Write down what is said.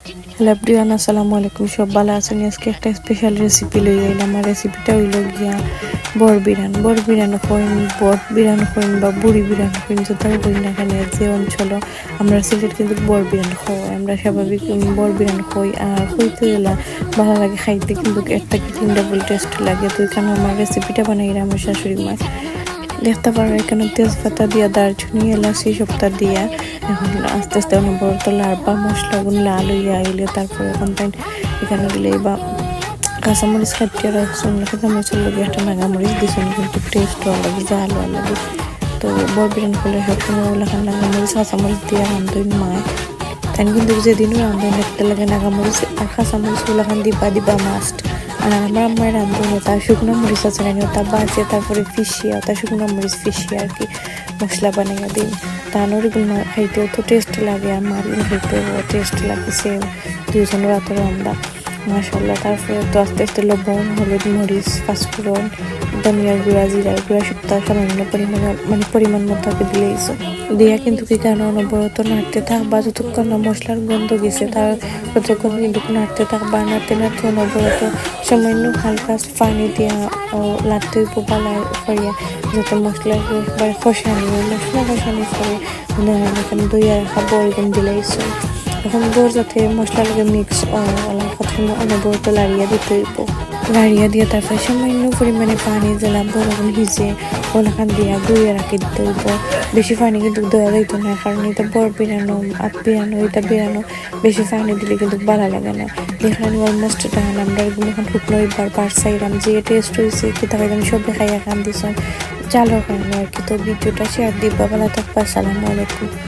Hello everyone, আসসালামু আলাইকুম। সব ভালো আছেন? আজকে একটা স্পেশাল রেসিপি লই আইলাম। আমার রেসিপিটা হইল গিয়া বড় বিরান কইন বা বুড়ি বিরান কইন, যেটাও কইন না কেন, যে অঞ্চল আমরা সিলেট কিন্তু বড় বিরান খাওয়াই। আমরা স্বাভাবিক বড় বিরান খাই, আর কইতে গেলা ভালো লাগে খাইতে, কিন্তু একটা কি তিন ডাবল টেস্ট লাগে। তো এখানে আমার রেসিপিটা বানাইরা আমার শাশুড়ি মা দেখতে পারো। এখানে তেজপাতা দিয়া, দারচিনি, এলাচি সবটা দিয়া এখন আস্তে আস্তে অনবরত লাড়বা মশলাগুলো লাল হইয়া আইলে তারপরে এখন তাই এখানে দিলে বা কাঁচামরিচ কাটিয়ে রাখছেন। কাঁচামরিচের লগে একটা নাগামরিচ দিছেন, কিন্তু টেস্ট লাগে, জাল লাগে। তো বড় বিরিয়ানি করলে সবসময় ওগুলাখান নাগামরিচ কাঁচামরিচ দিয়ে রান্ধুন মায়। তাই কিন্তু যেদিনও রান্ধুন একটা লাগে নাগামরিচ আর কাঁচামরিচ ওগুলাখান দিবা মাস্ট। আর আমার আম্মায় রান্ধুন তার শুকনো মরিচ আছে না, ওটা বাজে তারপরে ফিসিয়া, ওটা শুকনো মরিচ ফিসিয়া আর কি মশলা বানিয়ে দিন। তানোর এগুলো খাইতেও তো টেস্ট লাগে, আমার খাইতেও টেস্ট লাগে। সেম দুইজনের রাতের রান্না মাশাআল্লাহ। তারপরে তো আস্তে আস্তে লবণ, হলুদ, মরিচ, পাঁচফোড়ন, ধনিয়ার গুঁড়া, জিরার গুঁড়া সবটা সামান্য পরিমাণ মতো দিলেই দিয়া কিন্তু কি কারণ অনবরত নাড়তে থাকবা যতক্ষণ না মশলার গন্ধ গেছে, তার ততক্ষণ কিন্তু নাড়তে থাকবা। নাড়তে অনবরত সামান্য হালকা পানি দিয়া লাড়তে পালা করিয়া যাতে মশলা একবার কষানি করে এখানে দইয়া রাখা বলগুন দিলেইছো। এখন বোর যাতে মশলা লাগে মিক্স প্রথমে অনবরত লাড়িয়া দিতে হইব। লাড়িয়া দিয়ে তারপরে সামান্য পরিমাণে পানি দিলাম, বরগুন ভিজে ওলাখান দিয়া দইয়া রাখি দিতে হইব। বেশি পানি কিন্তু দয়া দিত না, কারণ এটা বড় বিরানো এটা বিরানো বেশি পানি দিলে কিন্তু ভালো লাগে না। এখানে অলমোস্ট তখন আমরা এগুলো এখন শুকনো এবার পারসাইলাম, যে টেস্ট হয়েছে কি তাকে আমি সব খাইয়া খান দিছ চালের কারণে আর কি। তো ভিডিওটা শেয়ার দিবা, ভালো থাকবা, আসসালামু আলাইকুম।